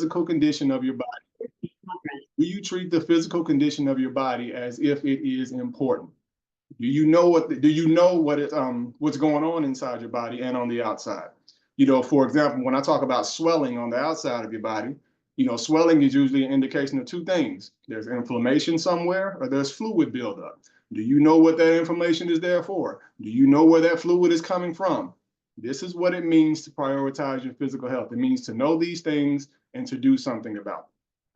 physical condition of your body? Do you treat the physical condition of your body as if it is important? Do you know what's going on inside your body and on the outside? For example, when I talk about swelling on the outside of your body, swelling is usually an indication of two things. There's inflammation somewhere or there's fluid buildup. Do you know what that inflammation is there for? Do you know where that fluid is coming from? This is what it means to prioritize your physical health. It means to know these things and to do something about them.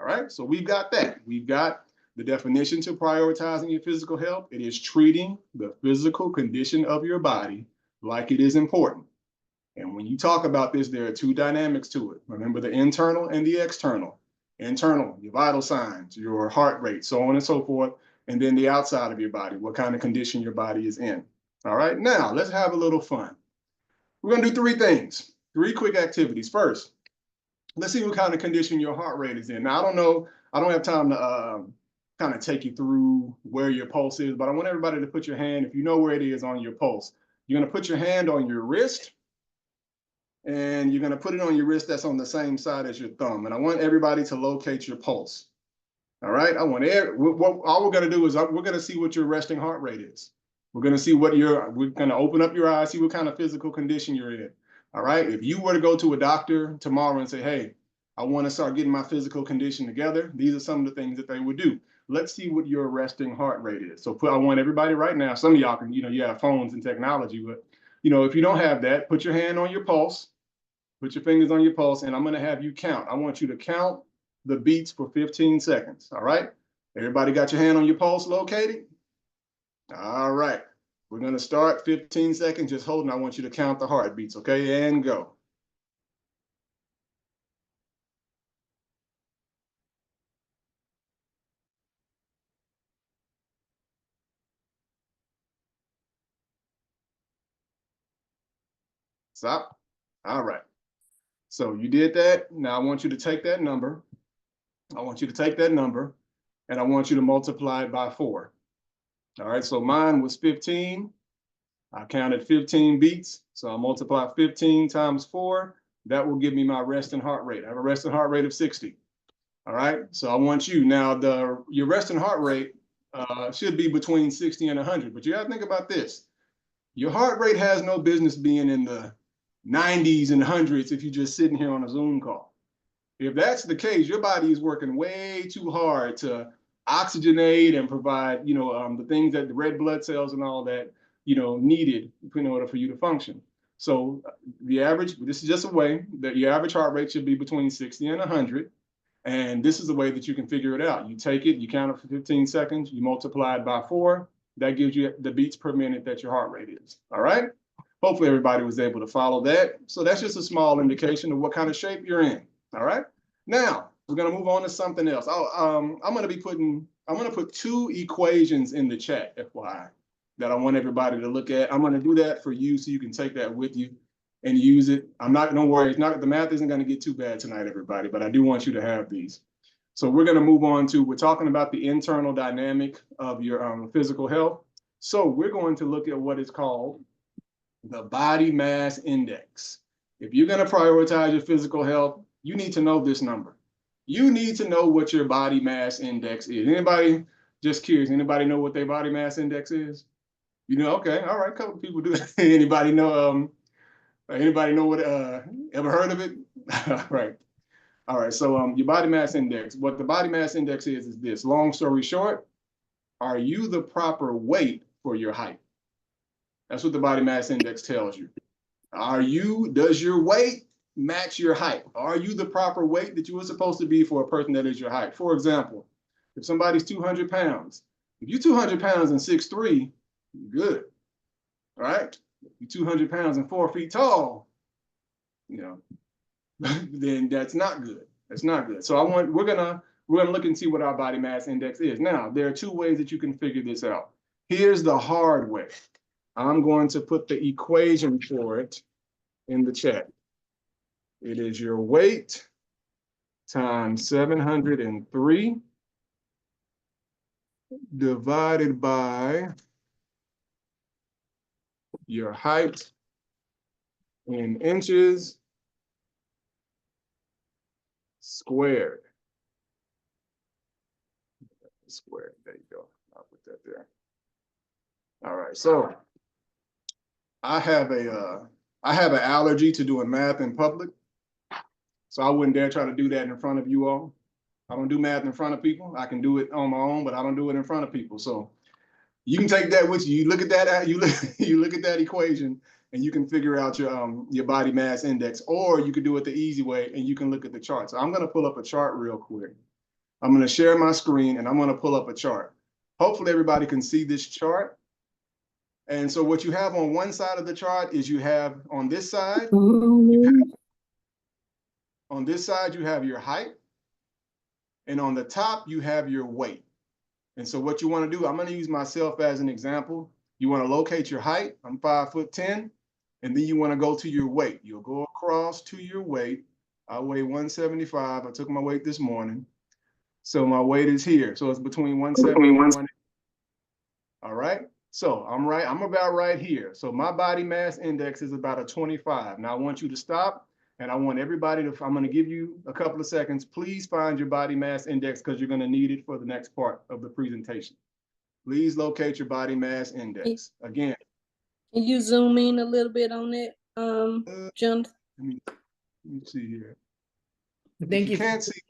All right, so we've got that. We've got the definition to prioritizing your physical health. It is treating the physical condition of your body like it is important. And when you talk about this, there are two dynamics to it. Remember the internal and the external. Internal, your vital signs, your heart rate, so on and so forth. And then the outside of your body, what kind of condition your body is in. All right, now let's have a little fun. We're gonna do three things, three quick activities. First, let's see what kind of condition your heart rate is in. Now, I don't know, I don't have time to kind of take you through where your pulse is, but I want everybody to put your hand, if you know where it is on your pulse, you're gonna put your hand on your wrist, and you're gonna put it on your wrist that's on the same side as your thumb. And I want everybody to locate your pulse. All right, all we're gonna do is we're gonna see what your resting heart rate is. We're gonna see we're gonna open up your eyes, see what kind of physical condition you're in. All right, if you were to go to a doctor tomorrow and say, hey, I wanna start getting my physical condition together, these are some of the things that they would do. Let's see what your resting heart rate is. So I want everybody right now, some of y'all can, you have phones and technology, but if you don't have that, put your hand on your pulse, put your fingers on your pulse, and I'm gonna have you count. I want you to count the beats for 15 seconds, all right? Everybody got your hand on your pulse located? All right, we're gonna start 15 seconds, just holding. I want you to count the heartbeats, okay? And go. Stop. All right. So you did that. Now I want you to take that number. I want you to take that number and I want you to multiply it by 4. All right, so mine was 15. I counted 15 beats. So I'll multiply 15 times 4. That will give me my resting heart rate. I have a resting heart rate of 60. All right, so I want you now, your resting heart rate should be between 60 and 100, but you gotta think about this. Your heart rate has no business being in the 90s and hundreds if you're just sitting here on a Zoom call. If that's the case, your body is working way too hard to oxygenate and provide, the things that the red blood cells and all that, needed in order for you to function. So the average, this is just a way that your average heart rate should be between 60 and 100. And this is the way that you can figure it out. You take it, you count it for 15 seconds, you multiply it by 4. That gives you the beats per minute that your heart rate is. All right? Hopefully everybody was able to follow that. So that's just a small indication of what kind of shape you're in. All right? Now, we're going to move on to something else. I'm going to put 2 equations in the chat, FYI, that I want everybody to look at. I'm going to do that for you so you can take that with you and use it. Don't worry, the math isn't going to get too bad tonight, everybody, but I do want you to have these. So we're going to move on to, we're talking about the internal dynamic of your physical health. So we're going to look at what is called the body mass index. If you're going to prioritize your physical health, you need to know this number. You need to know what your body mass index is. Anybody, just curious, anybody know what their body mass index is? Okay, all right, a couple of people do. Anybody know what, ever heard of it? Right. All right, so your body mass index, what the body mass index is this. Long story short, are you the proper weight for your height? That's what the body mass index tells you. Does your weight match your height? Are you the proper weight that you were supposed to be for a person that is your height? For example, if somebody's 200 pounds, if you're 200 pounds and 6'3", you're good, all right? If you're 200 pounds and 4 feet tall, then that's not good. That's not good. So we're gonna look and see what our body mass index is. Now, there are 2 ways that you can figure this out. Here's the hard way. I'm going to put the equation for it in the chat. It is your weight times 703 divided by your height in inches squared. Squared, there you go. I'll put that there. All right, so I have an allergy to doing math in public. So I wouldn't dare try to do that in front of you all. I don't do math in front of people. I can do it on my own, but I don't do it in front of people. So you can take that with you. You look at that, you look at that equation, and you can figure out your body mass index, or you could do it the easy way and you can look at the chart. So I'm going to pull up a chart real quick. I'm going to share my screen and I'm going to pull up a chart. Hopefully everybody can see this chart. And so what you have on one side of the chart is you have on this side, you have your height. And on the top, you have your weight. And so what you want to do, I'm going to use myself as an example. You want to locate your height. I'm 5'10", and then you want to go to your weight. You'll go across to your weight. I weigh 175. I took my weight this morning. So my weight is here. So it's between 170 and 180. All right. So I'm about right here. So my body mass index is about a 25. Now I want you to stop. And I want everybody to, I'm going to give you a couple of seconds. Please find your body mass index because you're going to need it for the next part of the presentation. Please locate your body mass index. Again. Can you zoom in a little bit on it, Jonathan? Let me see here. Thank you. Can't see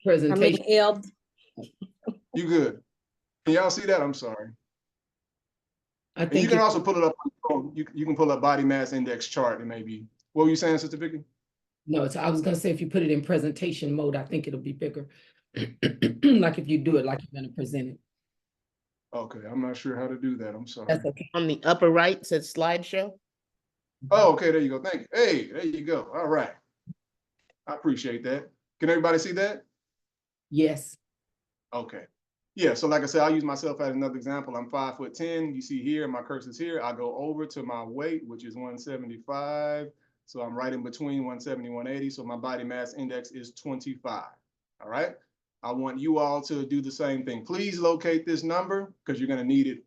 Presentation. You good? Can y'all see that? I'm sorry. I think you can also pull it up. You can pull up body mass index chart and maybe. What were you saying, Sister Vicky? No, I was going to say, if you put it in presentation mode, I think it'll be bigger. Like if you do it like you're going to present it. Okay, I'm not sure how to do that. I'm sorry. That's okay. On the upper right says slideshow. Oh, okay, there you go. Thank you. Hey, there you go. All right. I appreciate that. Can everybody see that? Yes. Okay. Yeah, so like I said, I'll use myself as another example. I'm 5'10". You see here, my cursor's here. I go over to my weight, which is 175. So I'm right in between 170 and 180. So my body mass index is 25. All right. I want you all to do the same thing. Please locate this number because you're going to need it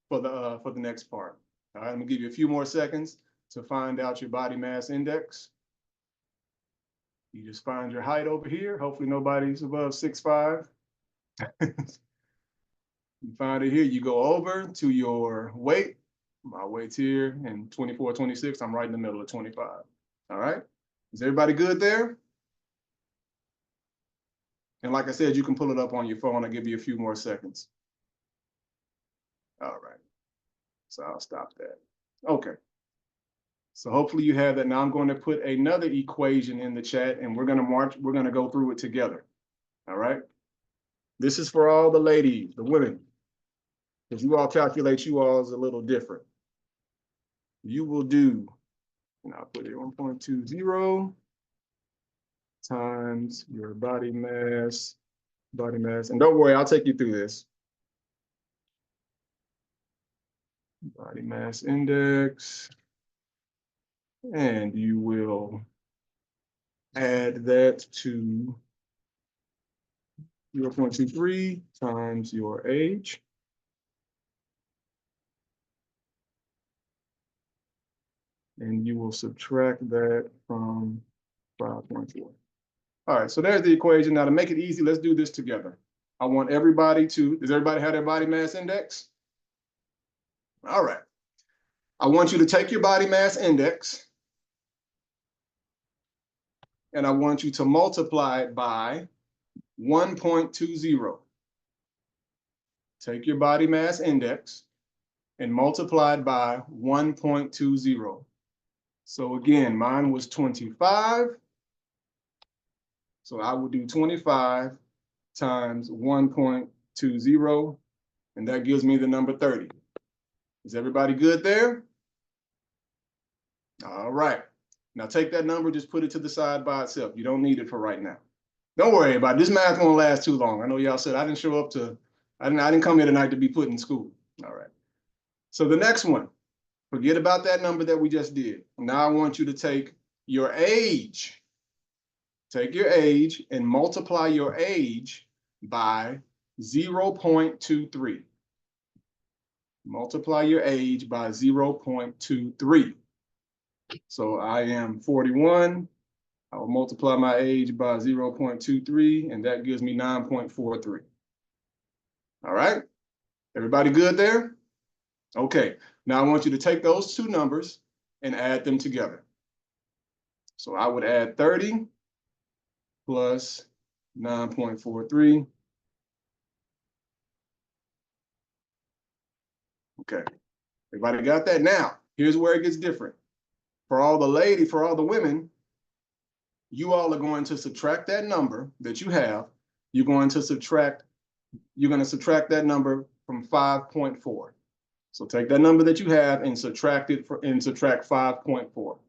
for the next part. All right. I'm going to give you a few more seconds to find out your body mass index. You just find your height over here. Hopefully nobody's above 6'5". You find it here. You go over to your weight. My weight's here in 24, 26. I'm right in the middle of 25. All right. Is everybody good there? And like I said, you can pull it up on your phone. I'll give you a few more seconds. All right. So I'll stop that. Okay. So hopefully you have that. Now I'm going to put another equation in the chat and we're going to go through it together. All right. This is for all the ladies, the women. If you all calculate, you all is a little different. You will do, and I'll put it 1.20 times your body mass, and don't worry, I'll take you through this. Body mass index, and you will add that to 0.23 times your age. And you will subtract that from 5.4. All right, so there's the equation. Now to make it easy, let's do this together. I want everybody to, does everybody have their body mass index? All right. I want you to take your body mass index and I want you to multiply it by 1.20. Take your body mass index and multiply it by 1.20. So again, mine was 25. So I would do 25 times 1.20, and that gives me the number 30. Is everybody good there? All right. Now take that number, just put it to the side by itself. You don't need it for right now. Don't worry about it. This math won't last too long. I know y'all said I didn't show up to, I didn't come here tonight to be put in school. All right. So the next one, forget about that number that we just did. Now I want you to take your age. Take your age and multiply your age by 0.23. Multiply your age by 0.23. So I am 41. I will multiply my age by 0.23, and that gives me 9.43. All right, everybody good there? Okay, now I want you to take those two numbers and add them together. So I would add 30 plus 9.43. Okay, everybody got that? Now, here's where it gets different. For all the women, you all are going to subtract that number that you have. You're going to subtract that number from 5.4. So take that number that you have and subtract 5.4. All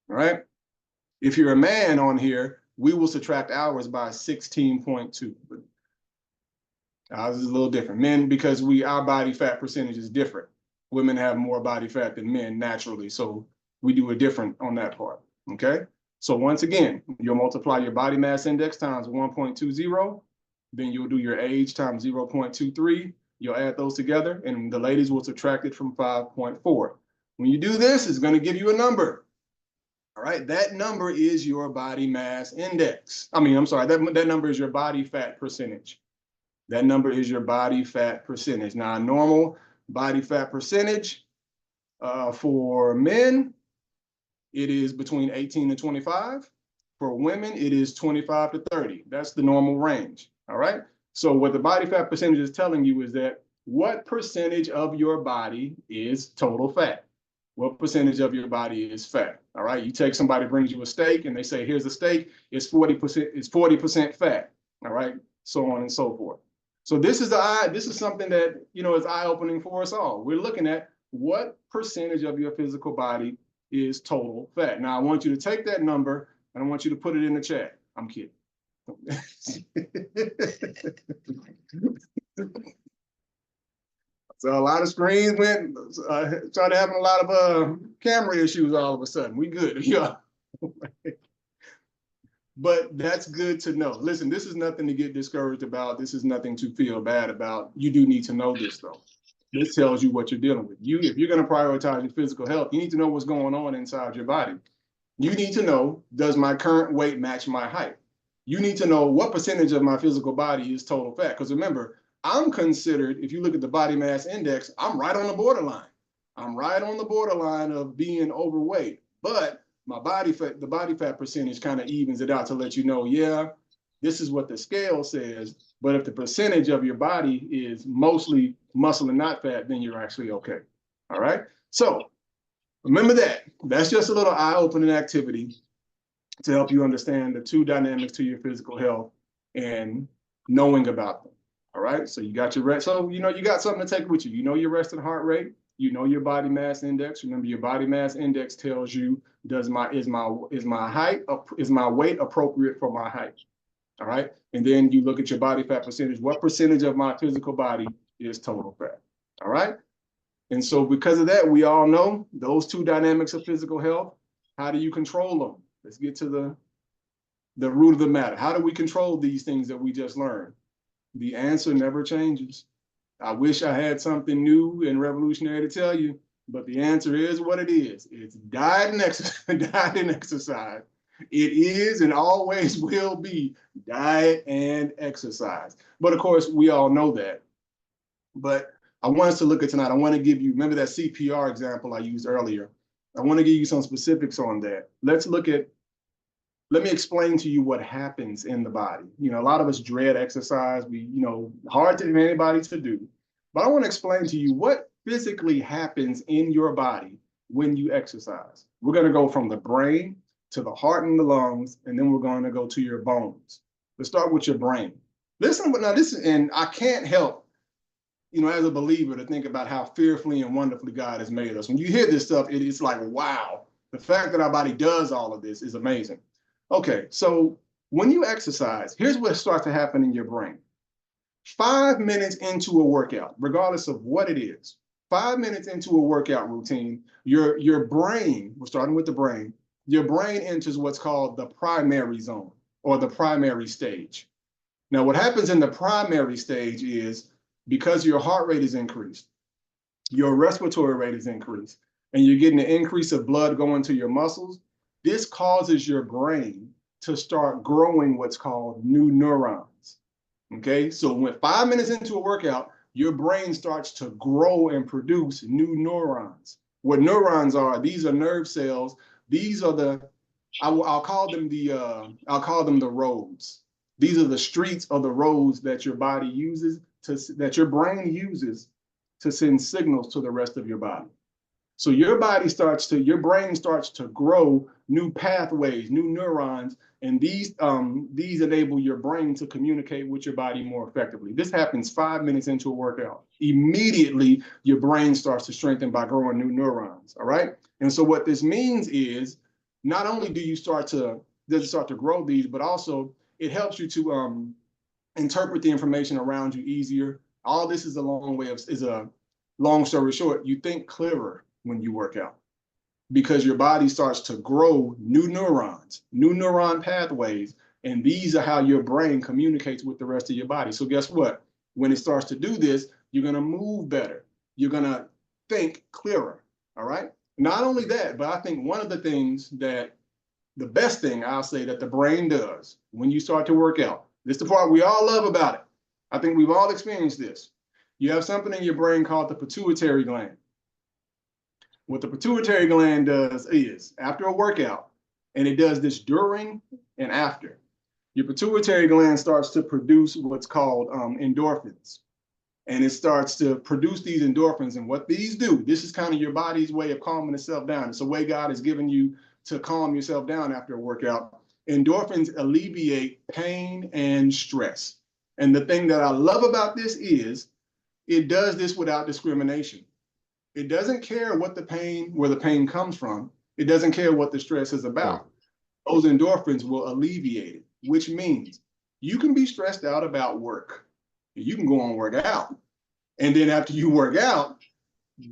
right. If you're a man on here, we will subtract ours by 16.2. Ours is a little different. Men, because our body fat percentage is different. Women have more body fat than men naturally, so we do it different on that part. Okay. So once again, you'll multiply your body mass index times 1.20. Then you'll do your age times 0.23. You'll add those together, and the ladies will subtract it from 5.4. When you do this, it's going to give you a number. All right, that number is your body mass index. I'm sorry, that number is your body fat percentage. That number is your body fat percentage. Now, a normal body fat percentage for men, it is between 18 and 25. For women, it is 25 to 30. That's the normal range. All right. So what the body fat percentage is telling you is that what percentage of your body is total fat? What percentage of your body is fat? All right. You take somebody brings you a steak and they say, here's a steak, it's 40% fat. All right. So on and so forth. So this is something that, is eye-opening for us all. We're looking at what percentage of your physical body is total fat. Now I want you to take that number and I want you to put it in the chat. I'm kidding. So a lot of screens went, started having a lot of camera issues all of a sudden. We good, yeah. But that's good to know. Listen, this is nothing to get discouraged about. This is nothing to feel bad about. You do need to know this though. This tells you what you're dealing with. If you're going to prioritize your physical health, you need to know what's going on inside your body. You need to know, does my current weight match my height? You need to know what percentage of my physical body is total fat. Because remember, I'm considered, if you look at the body mass index, I'm right on the borderline. I'm right on the borderline of being overweight. But my the body fat percentage kind of evens it out to let you know, yeah, this is what the scale says. But if the percentage of your body is mostly muscle and not fat, then you're actually okay. All right. So remember that. That's just a little eye-opening activity to help you understand the two dynamics to your physical health and knowing about them. All right. So you got your rest. So, you got something to take with you. You know your resting heart rate. You know your body mass index. Remember, your body mass index tells you, is my weight appropriate for my height? All right. And then you look at your body fat percentage. What percentage of my physical body is total fat? All right. And so because of that, we all know those two dynamics of physical health. How do you control them? Let's get to the root of the matter. How do we control these things that we just learned? The answer never changes. I wish I had something new and revolutionary to tell you, but the answer is what it is. It's diet and exercise. It is and always will be diet and exercise. But of course, we all know that. But I want us to look at tonight. I want to give you, remember that CPR example I used earlier. I want to give you some specifics on that. Let me explain to you what happens in the body. A lot of us dread exercise. Hard to anybody to do. But I want to explain to you what physically happens in your body when you exercise. We're going to go from the brain to the heart and the lungs, and then we're going to go to your bones. Let's start with your brain. Listen, and I can't help, as a believer, to think about how fearfully and wonderfully God has made us. When you hear this stuff, it's like, wow, the fact that our body does all of this is amazing. Okay, so when you exercise, here's what starts to happen in your brain. 5 minutes into a workout, regardless of what it is, 5 minutes into a workout routine, your brain, we're starting with the brain, your brain enters what's called the primary zone or the primary stage. Now, what happens in the primary stage is because your heart rate is increased, your respiratory rate is increased, and you're getting an increase of blood going to your muscles, this causes your brain to start growing what's called new neurons. Okay, so when 5 minutes into a workout, your brain starts to grow and produce new neurons. What neurons are, these are nerve cells. These are the, I'll call them the roads. These are the streets or the roads that your body uses that your brain uses to send signals to the rest of your body. So your brain starts to grow new pathways, new neurons, and these enable your brain to communicate with your body more effectively. This happens 5 minutes into a workout. Immediately, your brain starts to strengthen by growing new neurons, all right? And so what this means is, not only does it start to grow these, but also it helps you to interpret the information around you easier. All this is a long story short, you think clearer when you work out because your body starts to grow new neurons, new neuron pathways, and these are how your brain communicates with the rest of your body. So guess what? When it starts to do this, you're gonna move better. You're gonna think clearer, all right? Not only that, but I think one of the things that, the best thing I'll say that the brain does when you start to work out, this is the part we all love about it. I think we've all experienced this. You have something in your brain called the pituitary gland. What the pituitary gland does is, after a workout, and it does this during and after, your pituitary gland starts to produce what's called endorphins. And it starts to produce these endorphins. And what these do, this is kind of your body's way of calming itself down. It's a way God has given you to calm yourself down after a workout. Endorphins alleviate pain and stress. And the thing that I love about this is, it does this without discrimination. It doesn't care what the pain, where the pain comes from. It doesn't care what the stress is about. Those endorphins will alleviate it, which means you can be stressed out about work. You can go on work out. And then after you work out,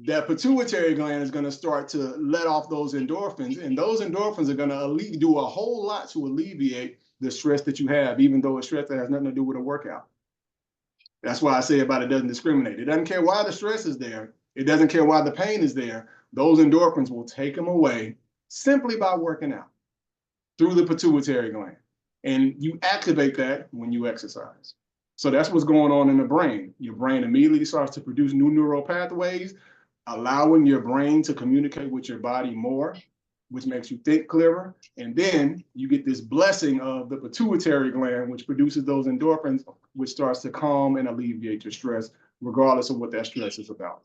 that pituitary gland is going to start to let off those endorphins. And those endorphins are going to do a whole lot to alleviate the stress that you have, even though it's stress that has nothing to do with a workout. That's why I say about it doesn't discriminate. It doesn't care why the stress is there. It doesn't care why the pain is there. Those endorphins will take them away simply by working out through the pituitary gland. And you activate that when you exercise. So that's what's going on in the brain. Your brain immediately starts to produce new neural pathways, allowing your brain to communicate with your body more, which makes you think clearer. And then you get this blessing of the pituitary gland, which produces those endorphins, which starts to calm and alleviate your stress, regardless of what that stress is about.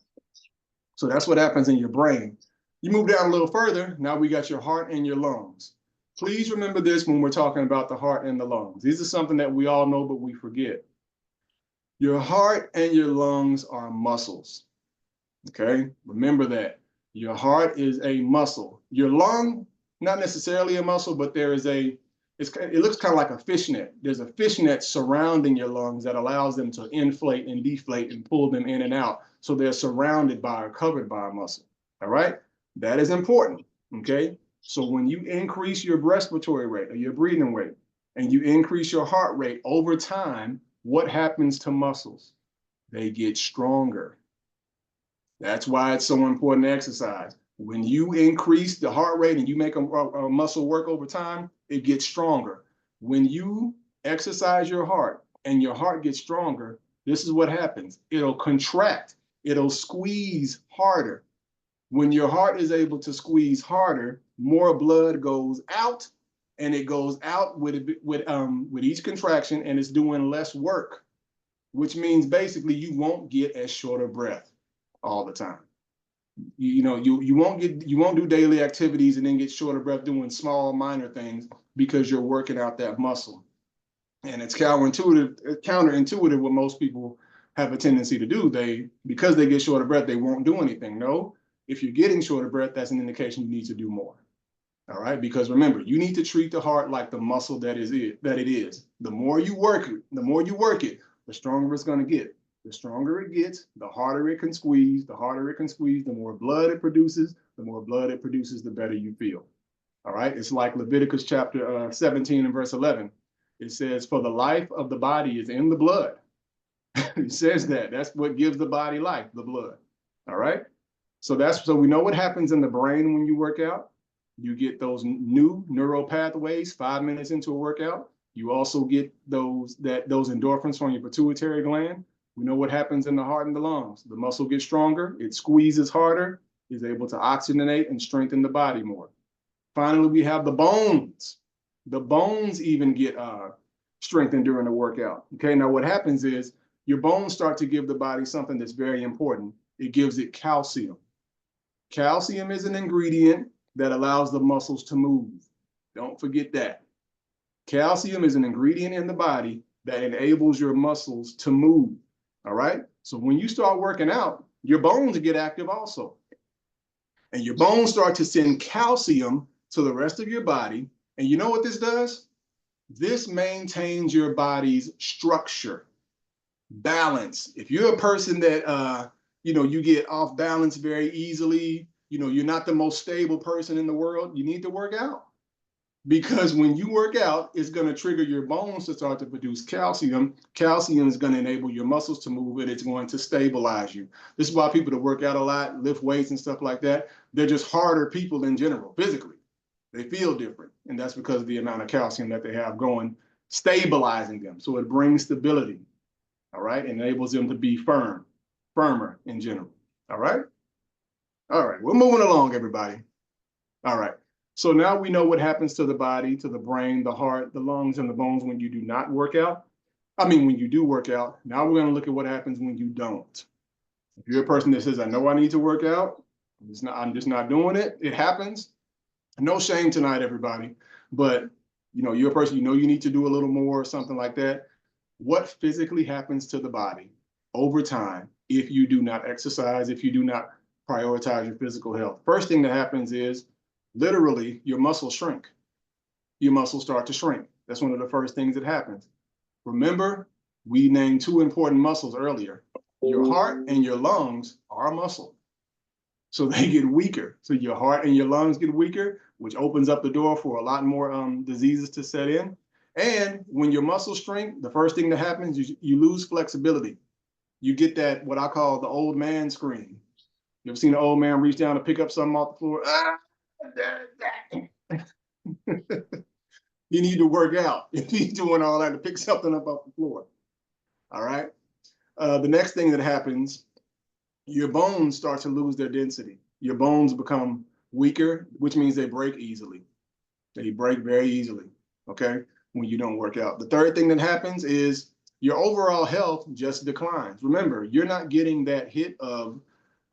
So that's what happens in your brain. You move down a little further, now we got your heart and your lungs. Please remember this when we're talking about the heart and the lungs. These are something that we all know, but we forget. Your heart and your lungs are muscles, okay? Remember that. Your heart is a muscle. Your lung, not necessarily a muscle, but there is it looks kind of like a fishnet. There's a fishnet surrounding your lungs that allows them to inflate and deflate and pull them in and out. So they're surrounded by or covered by a muscle, all right? That is important, okay? So when you increase your respiratory rate or your breathing rate and you increase your heart rate over time, what happens to muscles? They get stronger. That's why it's so important to exercise. When you increase the heart rate and you make a muscle work over time, it gets stronger. When you exercise your heart and your heart gets stronger, this is what happens. It'll contract. It'll squeeze harder. When your heart is able to squeeze harder, more blood goes out, and it goes out with each contraction, and it's doing less work, which means basically you won't get as short of breath all the time. You won't do daily activities and then get short of breath doing small minor things because you're working out that muscle. And it's counterintuitive what most people have a tendency to do. Because they get short of breath, they won't do anything. No, if you're getting short of breath, that's an indication you need to do more. All right, because remember, you need to treat the heart like the muscle that it is. The more you work it, the stronger it's going to get. The stronger it gets, the harder it can squeeze. The harder it can squeeze, the more blood it produces. The more blood it produces, the better you feel. All right, it's like Leviticus chapter 17 and verse 11. It says, "For the life of the body is in the blood." It says that. That's what gives the body life, the blood. All right. So we know what happens in the brain when you work out. You get those new neural pathways 5 minutes into a workout. You also get those endorphins from your pituitary gland. We know what happens in the heart and the lungs. The muscle gets stronger, it squeezes harder, is able to oxygenate and strengthen the body more. Finally, we have the bones. The bones even get strengthened during the workout. Okay, now what happens is your bones start to give the body something that's very important. It gives it calcium. Calcium is an ingredient that allows the muscles to move. Don't forget that. Calcium is an ingredient in the body that enables your muscles to move. All right. So when you start working out, your bones get active also. And your bones start to send calcium to the rest of your body. And you know what this does? This maintains your body's structure, balance. If you're a person that, you get off balance very easily, you're not the most stable person in the world, you need to work out. Because when you work out, it's going to trigger your bones to start to produce calcium. Calcium is going to enable your muscles to move, and it's going to stabilize you. This is why people that work out a lot, lift weights and stuff like that, they're just harder people in general, physically. They feel different, and that's because of the amount of calcium that they have going, stabilizing them. So it brings stability, all right? It enables them to be firmer in general, all right? All right, we're moving along, everybody. All right. So now we know what happens to the body, to the brain, the heart, the lungs, and the bones when you do not work out. When you do work out. Now we're going to look at what happens when you don't. If you're a person that says, I know I need to work out, I'm just not doing it, it happens. No shame tonight, everybody. But, you're a person, you need to do a little more or something like that. What physically happens to the body over time if you do not exercise, if you do not prioritize your physical health? First thing that happens is, literally, your muscles shrink. Your muscles start to shrink. That's one of the first things that happens. Remember, we named two important muscles earlier. Your heart and your lungs are a muscle. So they get weaker. So your heart and your lungs get weaker, which opens up the door for a lot more diseases to set in. And when your muscles shrink, the first thing that happens is you lose flexibility. You get that, what I call the old man scream. You ever seen an old man reach down to pick up something off the floor? Ah! You need to work out. You need doing all that to pick something up off the floor. All right. The next thing that happens, your bones start to lose their density. Your bones become weaker, which means they break easily. They break very easily. Okay. When you don't work out. The third thing that happens is your overall health just declines. Remember, you're not getting that hit of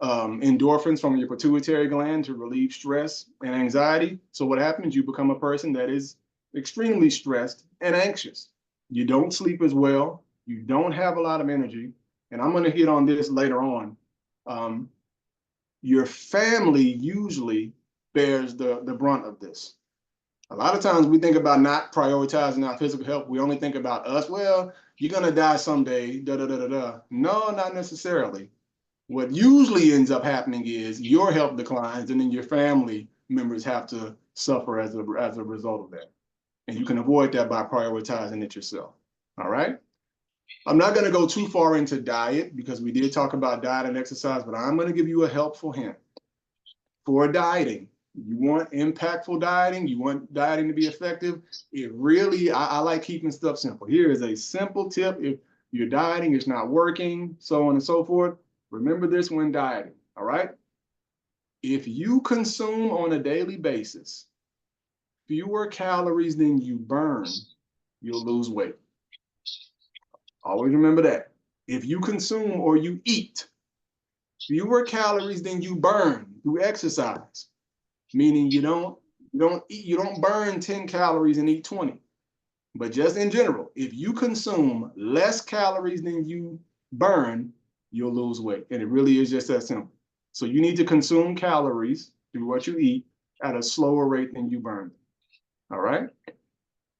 endorphins from your pituitary gland to relieve stress and anxiety. So what happens? You become a person that is extremely stressed and anxious. You don't sleep as well. You don't have a lot of energy. And I'm going to hit on this later on. Your family usually bears the brunt of this. A lot of times we think about not prioritizing our physical health. We only think about us. Well, you're going to die someday. No, not necessarily. What usually ends up happening is your health declines, and then your family members have to suffer as a result of that. And you can avoid that by prioritizing it yourself. All right. I'm not going to go too far into diet because we did talk about diet and exercise, but I'm going to give you a helpful hint. For dieting, you want impactful dieting, you want dieting to be effective. I like keeping stuff simple. Here is a simple tip. If your dieting is not working, so on and so forth, remember this when dieting, all right? If you consume on a daily basis fewer calories than you burn, you'll lose weight. Always remember that. If you consume or you eat fewer calories than you burn through exercise, meaning you don't burn 10 calories and eat 20. But just in general, if you consume less calories than you burn, you'll lose weight. And it really is just that simple. So you need to consume calories through what you eat at a slower rate than you burn. All right?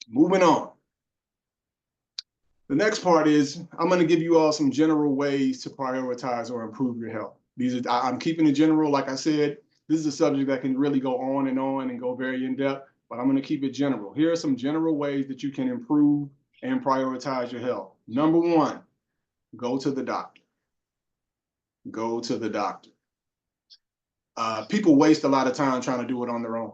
Moving on. The next part is I'm going to give you all some general ways to prioritize or improve your health. I'm keeping it general. Like I said, this is a subject that can really go on and go very in depth, but I'm going to keep it general. Here are some general ways that you can improve and prioritize your health. Number one, go to the doctor. Go to the doctor. People waste a lot of time trying to do it on their own.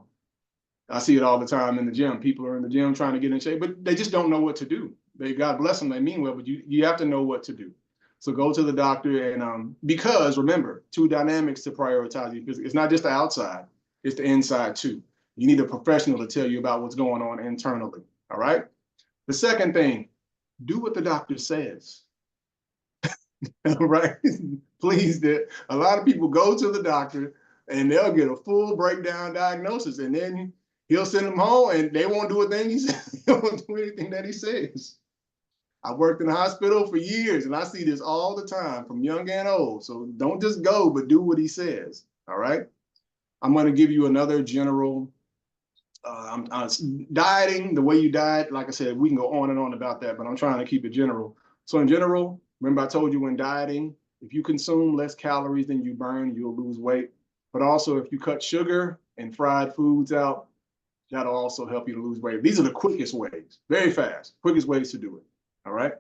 I see it all the time in the gym. People are in the gym trying to get in shape, but they just don't know what to do. God bless them, they mean well, but you have to know what to do. So go to the doctor, and because remember, two dynamics to prioritize you. It's not just the outside, it's the inside too. You need a professional to tell you about what's going on internally, all right? The second thing, do what the doctor says. All right? Please, a lot of people go to the doctor and they'll get a full breakdown diagnosis, and then he'll send them home and they won't do a thing he says. They won't do anything that he says. I worked in the hospital for years and I see this all the time from young and old. So don't just go, but do what he says. All right. I'm going to give you another general dieting, the way you diet. Like I said, we can go on and on about that, but I'm trying to keep it general. So in general, remember I told you when dieting, if you consume less calories than you burn, you'll lose weight. But also if you cut sugar and fried foods out, that'll also help you to lose weight. These are the quickest ways, very fast, quickest ways to do it. All right.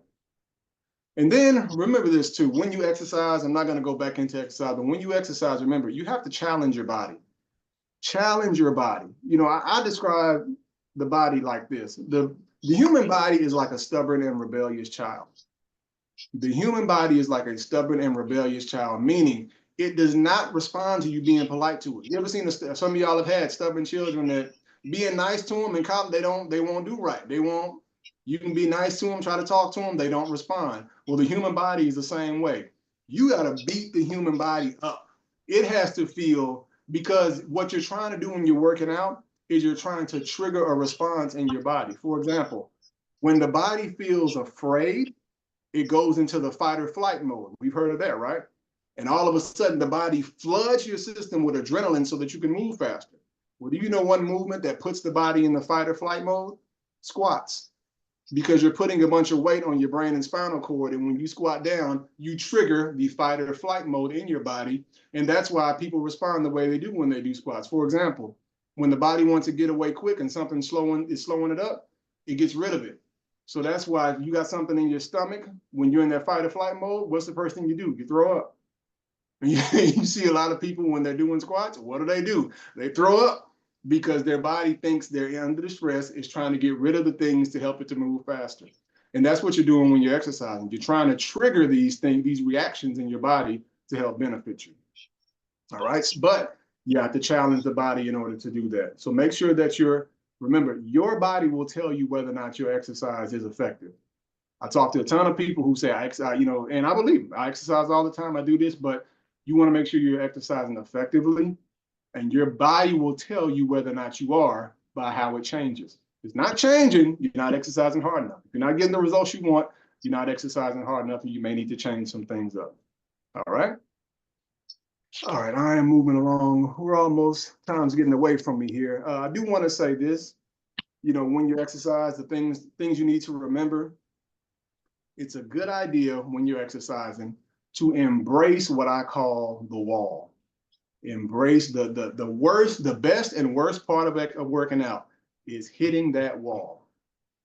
And then remember this too, when you exercise, I'm not going to go back into exercise, but when you exercise, remember, you have to challenge your body. Challenge your body. You know, I describe the body like this. The human body is like a stubborn and rebellious child. The human body is like a stubborn and rebellious child, meaning it does not respond to you being polite to it. You ever seen some of y'all have had stubborn children that being nice to them in college, they won't do right. They won't. You can be nice to them, try to talk to them, they don't respond. Well, the human body is the same way. You got to beat the human body up. It has to feel, because what you're trying to do when you're working out is you're trying to trigger a response in your body. For example, when the body feels afraid, it goes into the fight or flight mode. We've heard of that, right? And all of a sudden, the body floods your system with adrenaline so that you can move faster. Well, do you know one movement that puts the body in the fight or flight mode? Squats. Because you're putting a bunch of weight on your brain and spinal cord, and when you squat down, you trigger the fight or flight mode in your body, and that's why people respond the way they do when they do squats. For example, when the body wants to get away quick and something is slowing it up, it gets rid of it. So that's why if you got something in your stomach, when you're in that fight or flight mode, what's the first thing you do? You throw up. You see a lot of people when they're doing squats, what do? They throw up. Because their body thinks they're under the stress, is trying to get rid of the things to help it to move faster. And that's what you're doing when you're exercising. You're trying to trigger these things, these reactions in your body to help benefit you. All right. But you have to challenge the body in order to do that. So make sure that remember, your body will tell you whether or not your exercise is effective. I talk to a ton of people who say, I exercise, and I believe I exercise all the time. I do this, but you want to make sure you're exercising effectively. And your body will tell you whether or not you are by how it changes. If it's not changing, you're not exercising hard enough. If you're not getting the results you want, you're not exercising hard enough, and you may need to change some things up. All right. All right, I am moving along. We're almost, time's getting away from me here. I do want to say this, when you exercise, the things you need to remember, it's a good idea when you're exercising to embrace what I call the wall. Embrace the best and worst part of working out is hitting that wall.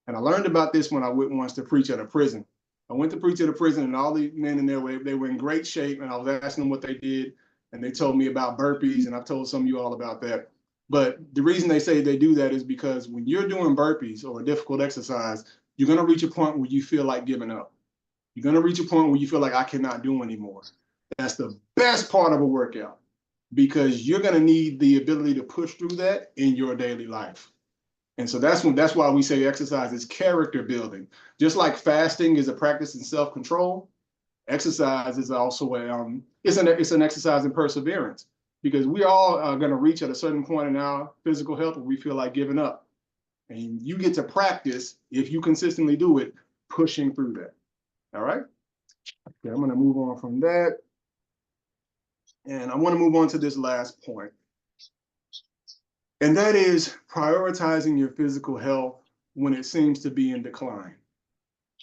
And I learned about this when I went once to preach at a prison. I went to preach at a prison, and all the men in there, they were in great shape, and I was asking them what they did, and they told me about burpees, and I've told some of you all about that. But the reason they say they do that is because when you're doing burpees or a difficult exercise, you're going to reach a point where you feel like giving up. You're going to reach a point where you feel like I cannot do anymore. That's the best part of a workout, because you're going to need the ability to push through that in your daily life. And so that's why we say exercise is character building. Just like fasting is a practice in self-control, exercise is also it's an exercise in perseverance, because we all are going to reach at a certain point in our physical health where we feel like giving up. And you get to practice, if you consistently do it, pushing through that. All right. Okay, I'm going to move on from that. And I want to move on to this last point. And that is prioritizing your physical health when it seems to be in decline.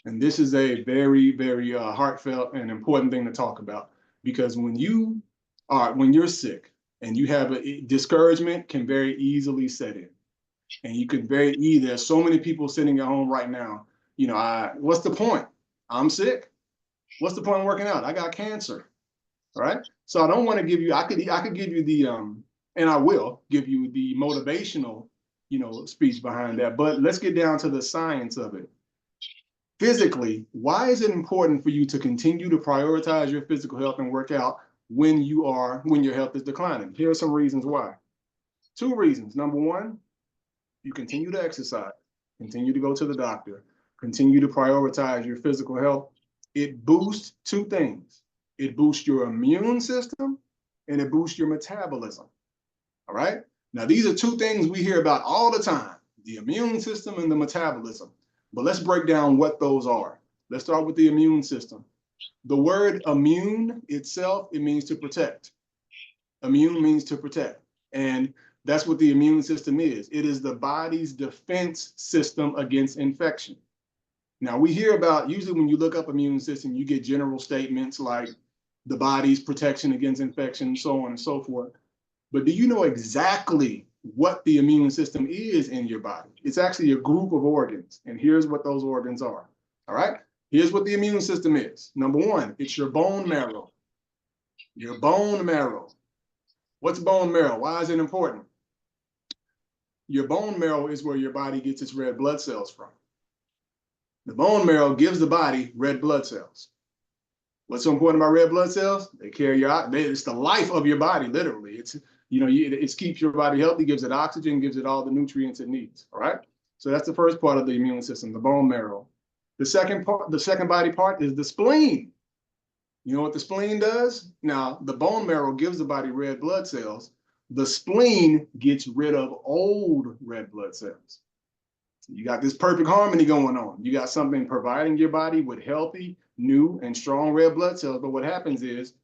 And this is a very, very heartfelt and important thing to talk about, because when you're sick and you have discouragement can very easily set in. And you could there's so many people sitting at home right now, what's the point? I'm sick. What's the point of working out? I got cancer. All right. So I don't want to give you, I could give you the, and I will give you the motivational, speech behind that. But let's get down to the science of it. Physically, why is it important for you to continue to prioritize your physical health and work out when your health is declining? Here are some reasons why. 2 reasons. Number 1, you continue to exercise, continue to go to the doctor, continue to prioritize your physical health. It boosts 2 things. It boosts your immune system and it boosts your metabolism. All right. Now, these are 2 things we hear about all the time, the immune system and the metabolism. But let's break down what those are. Let's start with the immune system. The word immune itself, it means to protect. Immune means to protect. And that's what the immune system is. It is the body's defense system against infection. Now, we hear about, usually when you look up immune system, you get general statements like the body's protection against infection, so on and so forth. But do you know exactly what the immune system is in your body? It's actually a group of organs. And here's what those organs are. All right. Here's what the immune system is. Number 1, it's your bone marrow. Your bone marrow. What's bone marrow? Why is it important? Your bone marrow is where your body gets its red blood cells from. The bone marrow gives the body red blood cells. What's so important about red blood cells? They carry it's the life of your body, literally. It keeps your body healthy, gives it oxygen, gives it all the nutrients it needs. All right. So that's the first part of the immune system, the bone marrow. The second body part is the spleen. You know what the spleen does? Now, the bone marrow gives the body red blood cells. The spleen gets rid of old red blood cells. You got this perfect harmony going on. You got something providing your body with healthy, new, and strong red blood cells. But what happens is,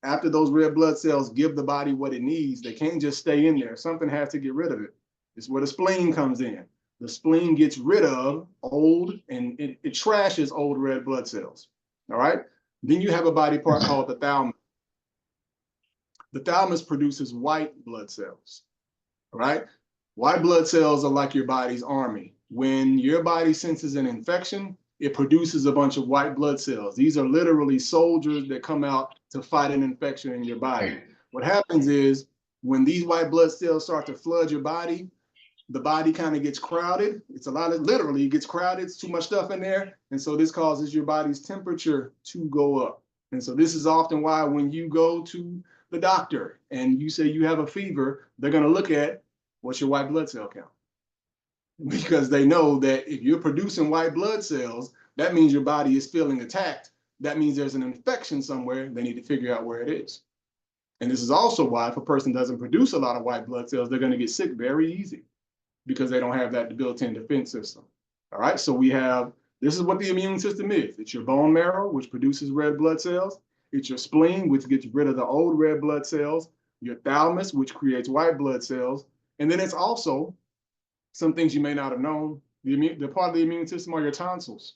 after those red blood cells give the body what it needs, they can't just stay in there. Something has to get rid of it. It's where the spleen comes in. The spleen gets rid of old, and it trashes old red blood cells. All right. Then you have a body part called the thalamus. The thalamus produces white blood cells. All right. White blood cells are like your body's army. When your body senses an infection, it produces a bunch of white blood cells. These are literally soldiers that come out to fight an infection in your body. What happens is when these white blood cells start to flood your body, the body kind of gets crowded. Literally it gets crowded. It's too much stuff in there. And so this causes your body's temperature to go up. And so this is often why when you go to the doctor and you say you have a fever, they're going to look at what's your white blood cell count. Because they know that if you're producing white blood cells, that means your body is feeling attacked. That means there's an infection somewhere. They need to figure out where it is. And this is also why if a person doesn't produce a lot of white blood cells, they're going to get sick very easy because they don't have that built-in defense system. All right, so this is what the immune system is. It's your bone marrow, which produces red blood cells. It's your spleen, which gets rid of the old red blood cells. Your thalamus, which creates white blood cells. And then it's also some things you may not have known. The part of the immune system are your tonsils.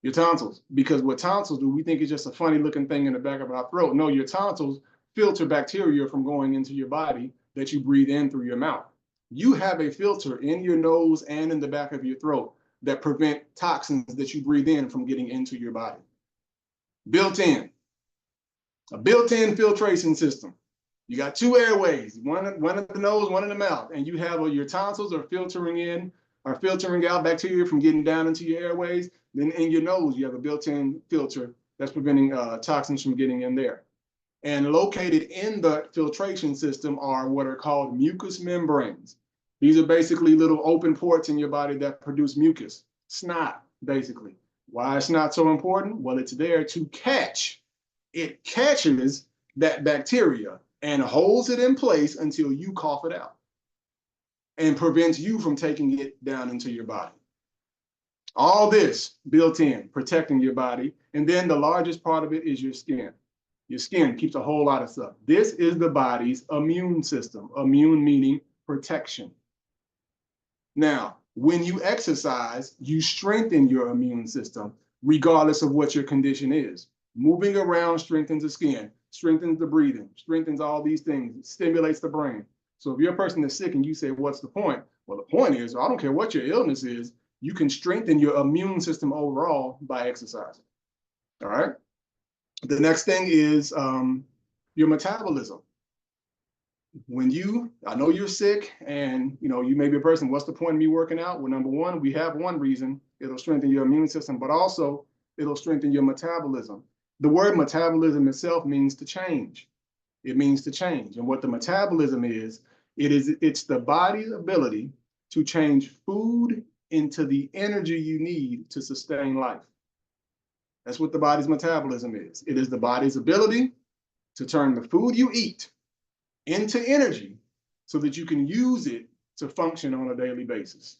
Your tonsils. Because what tonsils do, we think is just a funny looking thing in the back of our throat. No, your tonsils filter bacteria from going into your body that you breathe in through your mouth. You have a filter in your nose and in the back of your throat that prevent toxins that you breathe in from getting into your body. Built-in. A built-in filtration system. You got 2 airways, one in the nose, one in the mouth, and you have your tonsils are filtering out bacteria from getting down into your airways. Then in your nose, you have a built-in filter that's preventing toxins from getting in there. And located in the filtration system are what are called mucous membranes. These are basically little open ports in your body that produce mucus, snot, basically. Why is snot so important? Well, it's there to catch. It catches that bacteria and holds it in place until you cough it out and prevents you from taking it down into your body. All this built in, protecting your body. And then the largest part of it is your skin. Your skin keeps a whole lot of stuff. This is the body's immune system. Immune meaning protection. Now, when you exercise, you strengthen your immune system, regardless of what your condition is. Moving around strengthens the skin, strengthens the breathing, strengthens all these things, stimulates the brain. So if you're a person that's sick and you say, what's the point? Well, the point is, I don't care what your illness is, you can strengthen your immune system overall by exercising. All right. The next thing is your metabolism. I know you're sick and you may be a person, what's the point of me working out? Well, number one, we have one reason, it'll strengthen your immune system, but also it'll strengthen your metabolism. The word metabolism itself means to change. It means to change. And what the metabolism is, it's the body's ability to change food into the energy you need to sustain life. That's what the body's metabolism is. It is the body's ability to turn the food you eat into energy so that you can use it to function on a daily basis.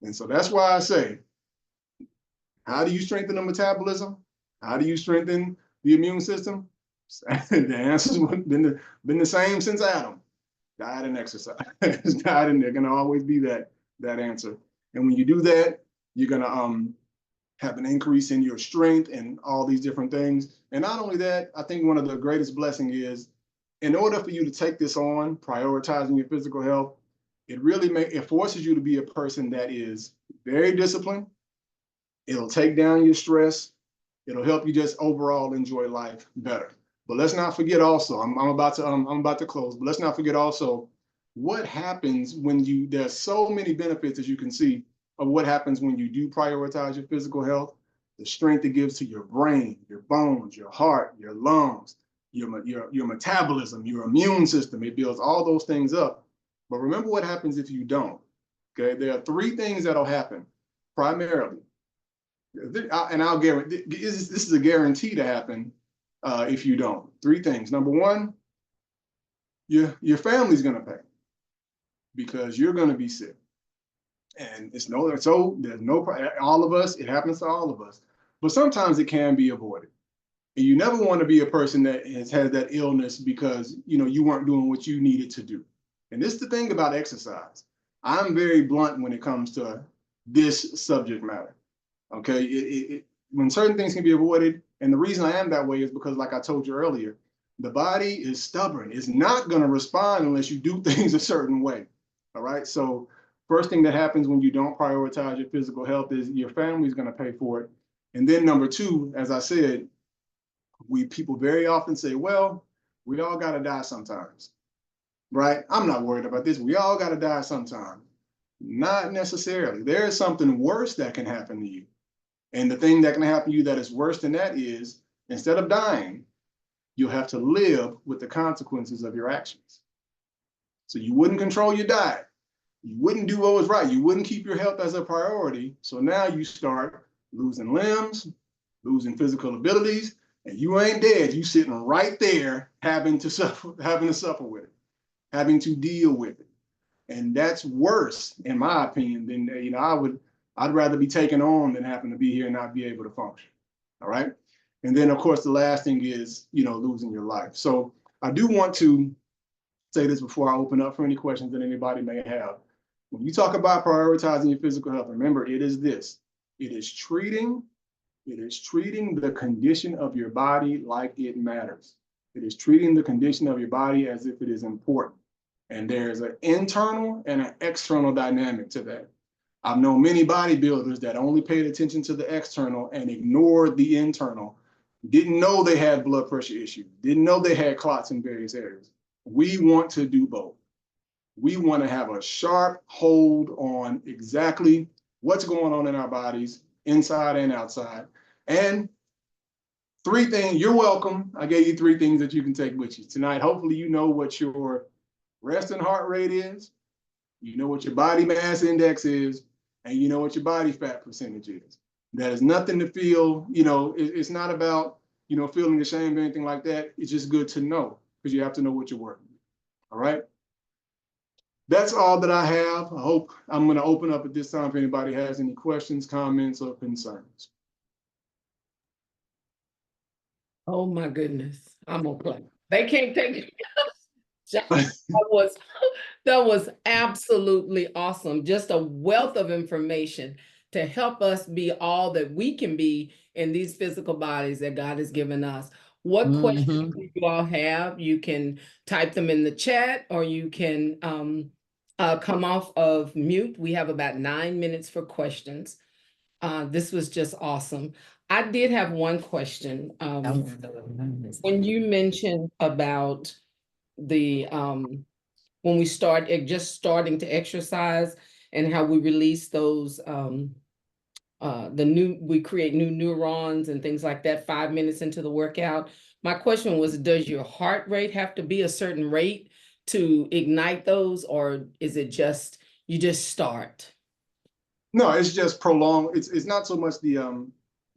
And so that's why I say, how do you strengthen the metabolism? How do you strengthen the immune system? The answer's been the same since Adam. Diet and exercise. Diet, and they're gonna always be that answer. And when you do that, you're gonna have an increase in your strength and all these different things. And not only that, I think one of the greatest blessings is, in order for you to take this on, prioritizing your physical health, it forces you to be a person that is very disciplined. It'll take down your stress. It'll help you just overall enjoy life better. But let's not forget also, I'm about to close, but let's not forget also what happens when there's so many benefits, as you can see, of what happens when you do prioritize your physical health, the strength it gives to your brain, your bones, your heart, your lungs, your metabolism, your immune system. It builds all those things up. But remember what happens if you don't. Okay, there are three things that'll happen primarily. And I'll guarantee this is a guarantee to happen if you don't. Three things. Number one, your family's gonna pay because you're gonna be sick. And there's no all of us, it happens to all of us. But sometimes it can be avoided. And you never want to be a person that has had that illness because you weren't doing what you needed to do. And this is the thing about exercise. I'm very blunt when it comes to this subject matter. Okay, when certain things can be avoided, and the reason I am that way is because, like I told you earlier, the body is stubborn. It's not going to respond unless you do things a certain way. All right, so first thing that happens when you don't prioritize your physical health is your family's going to pay for it. And then number two, as I said, people very often say, well, we all got to die sometimes, right? I'm not worried about this. We all got to die sometime. Not necessarily. There is something worse that can happen to you. And the thing that can happen to you that is worse than that is, instead of dying, you'll have to live with the consequences of your actions. So you wouldn't control your diet. You wouldn't do what was right. You wouldn't keep your health as a priority. So now you start losing limbs, losing physical abilities, and you ain't dead. You sitting right there having to suffer with it, having to deal with it. And that's worse, in my opinion, than I'd rather be taken on than having to be here and not be able to function. All right. And then of course the last thing is, losing your life. So I do want to say this before I open up for any questions that anybody may have. When you talk about prioritizing your physical health, remember it is this. It is treating the condition of your body like it matters. It is treating the condition of your body as if it is important. And there's an internal and an external dynamic to that. I've known many bodybuilders that only paid attention to the external and ignored the internal, didn't know they had blood pressure issues, didn't know they had clots in various areas. We want to do both. We want to have a sharp hold on exactly what's going on in our bodies, inside and outside. And three things, you're welcome. I gave you three things that you can take with you tonight. Hopefully you know what your resting heart rate is, you know what your body mass index is, and you know what your body fat percentage is. That is nothing to feel, it's not about, feeling ashamed or anything like that. It's just good to know because you have to know what you're working with. All right. That's all that I have. I hope I'm going to open up at this time if anybody has any questions, comments, or concerns. Oh my goodness, I'm gonna play. They can't take it. That was absolutely awesome. Just a wealth of information to help us be all that we can be in these physical bodies that God has given us. What questions do you all have? You can type them in the chat, or you can come off of mute. We have about 9 minutes for questions. This was just awesome. I did have one question. When you mentioned about the when we start just starting to exercise and how we release those we create new neurons and things like that 5 minutes into the workout. My question was, does your heart rate have to be a certain rate to ignite those, or is it just you just start? No, it's just prolonged. It's not so much the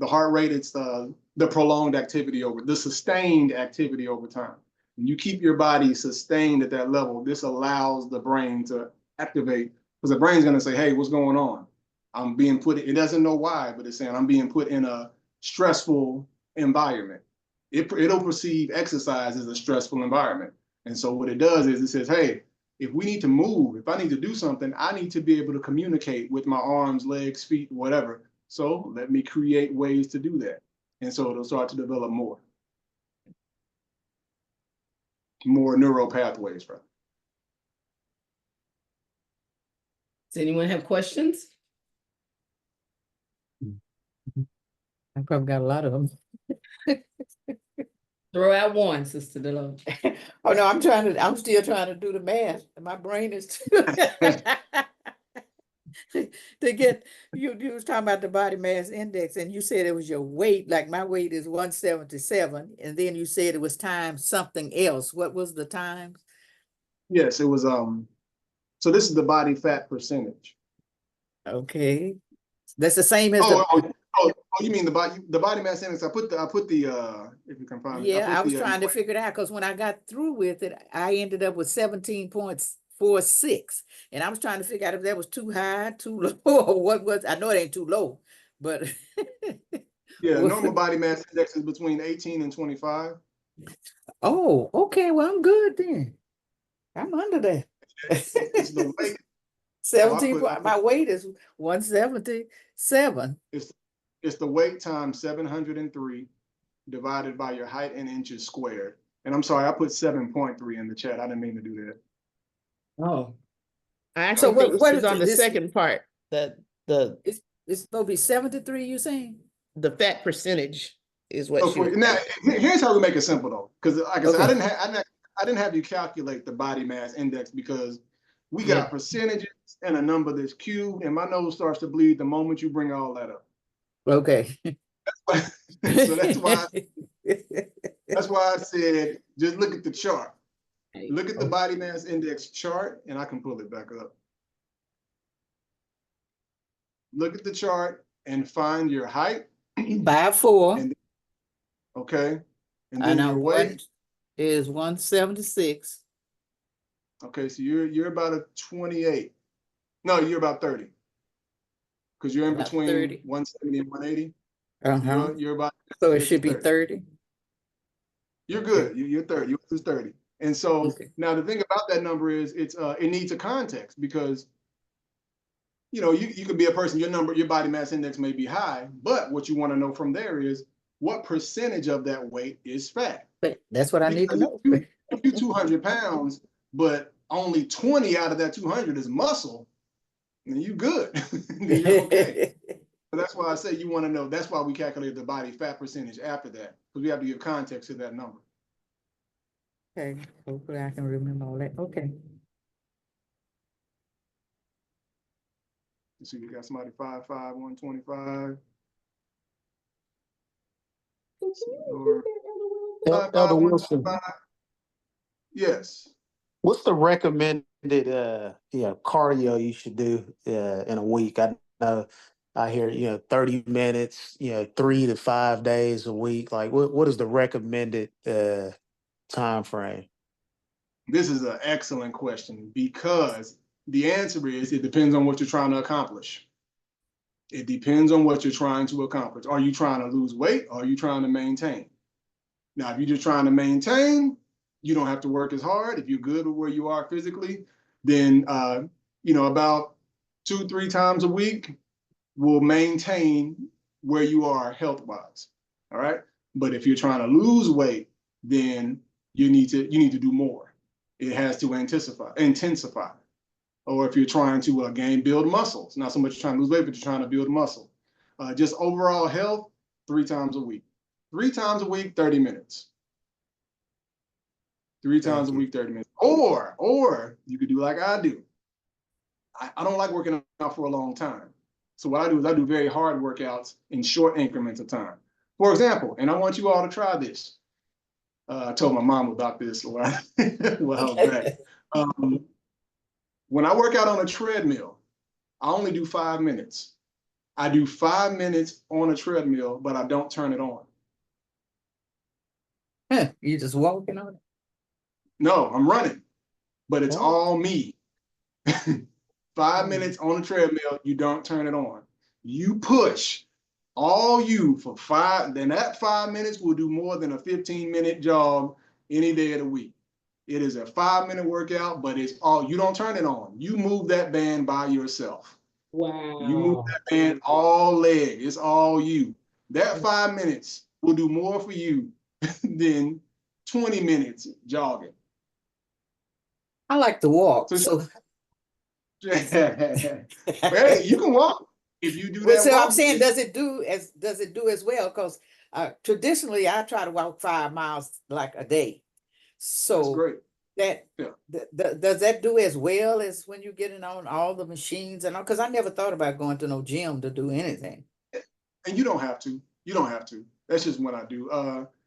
heart rate, it's the prolonged activity the sustained activity over time. When you keep your body sustained at that level, this allows the brain to activate, because the brain's going to say, hey, what's going on? I'm being put, it doesn't know why, but it's saying I'm being put in a stressful environment. It'll perceive exercise as a stressful environment. And so what it does is it says, hey, if we need to move, if I need to do something, I need to be able to communicate with my arms, legs, feet, whatever. So let me create ways to do that. And so it'll start to develop more neural pathways, right? Does anyone have questions? I probably got a lot of them. Throw out one, Sister Deloach. Oh, no, I'm still trying to do the math. My brain is to get, you was talking about the body mass index, and you said it was your weight, like my weight is 177, and then you said it was times something else. What was the times? Yes, it was, so this is the body fat percentage. Okay. That's the same as you mean the body mass index? I put the if you can find it. Yeah, I was trying to figure it out, because when I got through with it, I ended up with 17.46, and I was trying to figure out if that was too high, too low, or what was. I know it ain't too low, but yeah, normal body mass index is between 18 and 25. Oh, okay. Well, I'm good then. I'm under that. It's the weight. 17. My weight is 177. It's the weight times 703 divided by your height in inches squared. And I'm sorry, I put 7.3 in the chat. I didn't mean to do that. Oh, I actually think what it's is on the second part, it's supposed to be 73, you saying? the fat percentage is what So now, here's how we make it simple though. Because like I said, I didn't have you calculate the body mass index, because we got percentages and a number that's cubed, and my nose starts to bleed the moment you bring all that up. Okay. So that's why I said, just look at the chart. Look at the body mass index chart, and I can pull it back up. Look at the chart and find your height. 5'4". Okay. And then your weight is 176. Okay, so you're about a 28. No, you're about 30. Because you're in About between 30. 170 and 180. You're about, so it should be 30. You're good. You're 30. You're 30. And so now the thing about that number is it needs a context, because you could be a person, your body mass index may be high, but what you want to know from there is what percentage of that weight is fat. That's what I need to know. If you're 200 pounds, but only 20 out of that 200 is muscle, then you good. Then you're okay. So that's why I say you want to know. That's why we calculate the body fat percentage after that, because we have to give context to that number. Okay, hopefully I can remember all that. Okay. You see, we got somebody 5'5", 125. Elder Wilson, yes. what's the recommended cardio you should do in a week? I know I hear 30 minutes, 3 to 5 days a week. Like what is the recommended time frame? This is an excellent question, because the answer is it depends on what you're trying to accomplish. It depends on what you're trying to accomplish. Are you trying to lose weight, or are you trying to maintain? Now, if you're just trying to maintain, you don't have to work as hard. If you're good with where you are physically, then about 2-3 times a week will maintain where you are health-wise. All right. But if you're trying to lose weight, then you need to do more. It has to intensify. Or if you're trying to build muscles, not so much trying to lose weight, but you're trying to build muscle. Just overall health, 3 times a week. 3 times a week, 30 minutes. 3 times a you. week, 30 minutes. Or you could do like I do. I don't like working out for a long time. So what I do is I do very hard workouts in short increments of time. For example, and I want you all to try this. I told my mom about this a while, while back. When I work out on a treadmill, I only do 5 minutes. I do 5 minutes on a treadmill, but I don't turn it on. You just walking on it? No, I'm running, but it's Oh. all me. 5 minutes on a treadmill, you don't turn it on. You push all you for 5, then that 5 minutes will do more than a 15-minute jog any day of the week. It is a 5-minute workout, but it's all, you don't turn it on. You move that band by yourself. Wow. You move that band all leg. It's all you. That 5 minutes will do more for you than 20 minutes jogging. I like to walk, So- so. Hey, you can walk if you do Well, that. so I'm walk. saying, does it do as well? Because traditionally I try to walk 5 miles like a day. That's So great. that Yeah. does that do as well as when you're getting on all the machines and all? Because I never thought about going to no gym to do anything. And you don't have to. You don't have to. That's just what I do.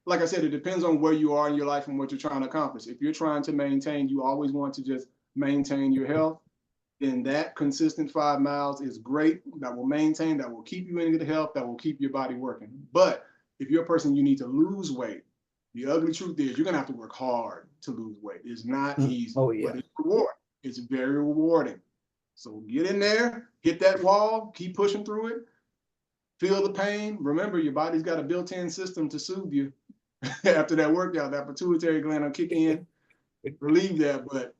Like I said, it depends on where you are in your life and what you're trying to accomplish. If you're trying to maintain, you always want to just maintain your health, then that consistent 5 miles is great. That will maintain, that will keep you in good health, that will keep your body working. But if you're a person you need to lose weight, the ugly truth is you're gonna have to work hard to lose weight. It's not easy, Oh, yeah. but it's rewarding. It's very rewarding. So get in there, hit that wall, keep pushing through it, feel the pain. Remember, your body's got a built-in system to soothe you after that workout. That pituitary gland will kick in, relieve that. But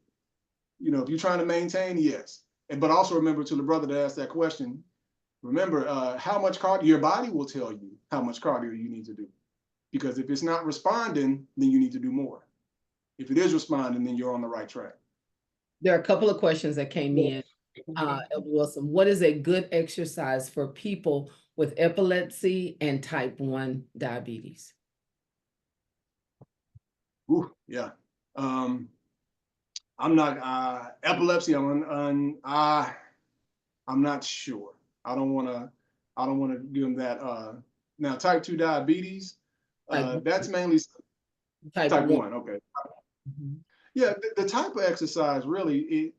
you know, if you're trying to maintain, yes. But also remember, to the brother that asked that question, remember how much cardio, your body will tell you how much cardio you need to do. Because if it's not responding, then you need to do more. If it is responding, then you're on the right track. There are a couple of questions that came in. Elder Wilson, what is a good exercise for people with epilepsy and type 1 diabetes? Ooh, yeah. I'm not epilepsy. I'm not sure. I don't want to give them that. Now type 2 diabetes, that's mainly Type type 1. 1. Okay. Mhm. Yeah, the type of exercise really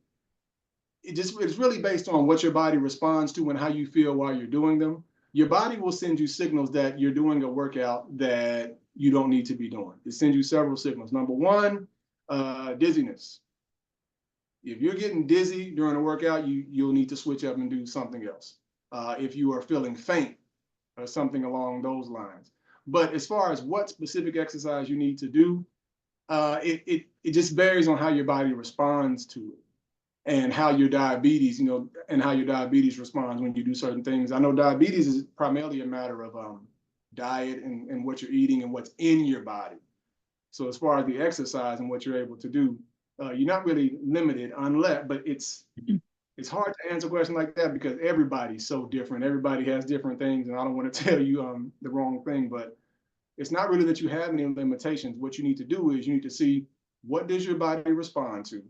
it's really based on what your body responds to and how you feel while you're doing them. Your body will send you signals that you're doing a workout that you don't need to be doing. It sends you several signals. Number one, dizziness. If you're getting dizzy during a workout, you'll need to switch up and do something else. If you are feeling faint or something along those lines. But as far as what specific exercise you need to do, it just varies on how your body responds to it and how your diabetes, and how your diabetes responds when you do certain things. I know diabetes is primarily a matter of diet and what you're eating and what's in your body. So as far as the exercise and what you're able to do, you're not really limited but it's hard to answer a question like that because everybody's so different. Everybody has different things, and I don't want to tell you the wrong thing, but it's not really that you have any limitations. What you need to do is you need to see, what does your body respond to?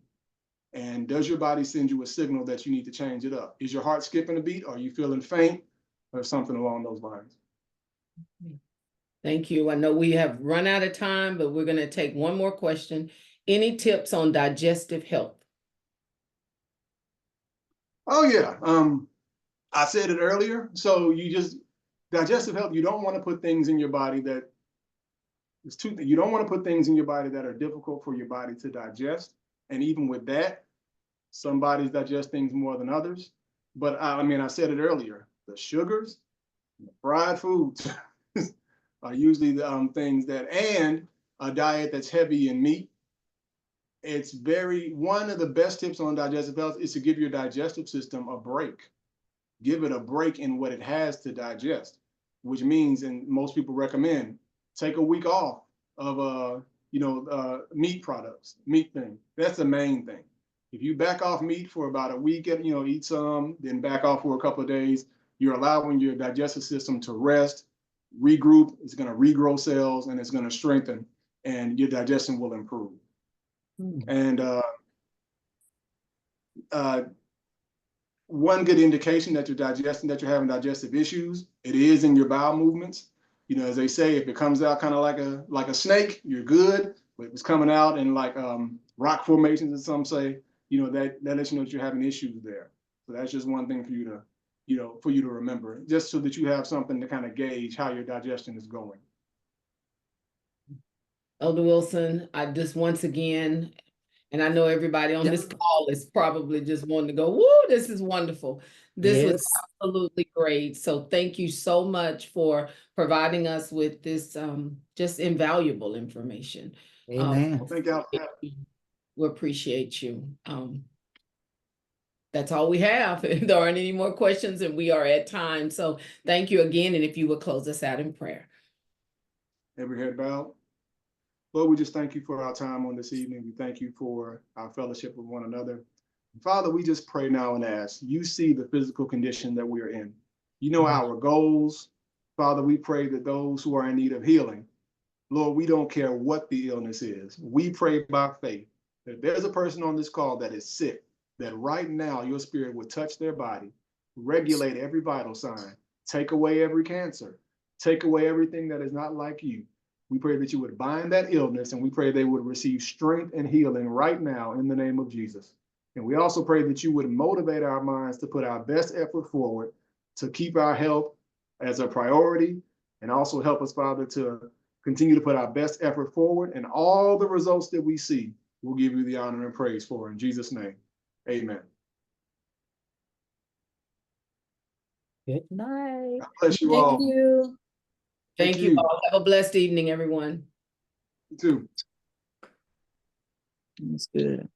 And does your body send you a signal that you need to change it up? Is your heart skipping a beat? Are you feeling faint or something along those lines? Thank you. I know we have run out of time, but we're going to take one more question. Any tips on digestive health? Oh yeah, I said it earlier. So digestive health, you don't want to put things in your body you don't want to put things in your body that are difficult for your body to digest. And even with that, some bodies digest things more than others. But I said it earlier, the sugars, the fried foods are usually the things and a diet that's heavy in meat. One of the best tips on digestive health is to give your digestive system a break. Give it a break in what it has to digest, which means, and most people recommend, take a week off of meat products, meat thing. That's the main thing. If you back off meat for about a week, eat some, then back off for a couple of days, you're allowing your digestive system to rest, regroup. It's going to regrow cells and it's going to strengthen, and your digestion will improve. And one good indication that you're digesting, that you're having digestive issues, it is in your bowel movements. You know, as they say, if it comes out kind of like a snake, you're good. But if it's coming out in like rock formations, as some say, you know, that lets you know that you're having issues there. So that's just one thing for you to, you know, for you to remember, just so that you have something to kind of gauge how your digestion is going. Elder Wilson, I just once again, and I know everybody on this call is probably just wanting to go, woo, this is wonderful. This was Yes. absolutely great. So thank you so much for providing us with this just invaluable information. Amen. Well, thank y'all. We appreciate you. That's all we have. If there aren't any more questions, and we are at time. So thank you again. And if you would close us out in prayer. Every head bowed. Lord, we just thank you for our time on this evening. We thank you for our fellowship with one another. Father, we just pray now and ask, you see the physical condition that we are in. You know our goals. Father, we pray that those who are in need of healing, Lord, we don't care what the illness is. We pray by faith that if there's a person on this call that is sick, that right now your spirit would touch their body, regulate every vital sign, take away every cancer, take away everything that is not like you. We pray that you would bind that illness, and we pray they would receive strength and healing right now in the name of Jesus. And we also pray that you would motivate our minds to put our best effort forward to keep our health as a priority, and also help us, Father, to continue to put our best effort forward, and all the results that we see, we'll give you the honor and praise for. In Jesus' name, amen. Good night. God bless you Thank all. you. Thank you all. Have a blessed evening, everyone. You too. That's good.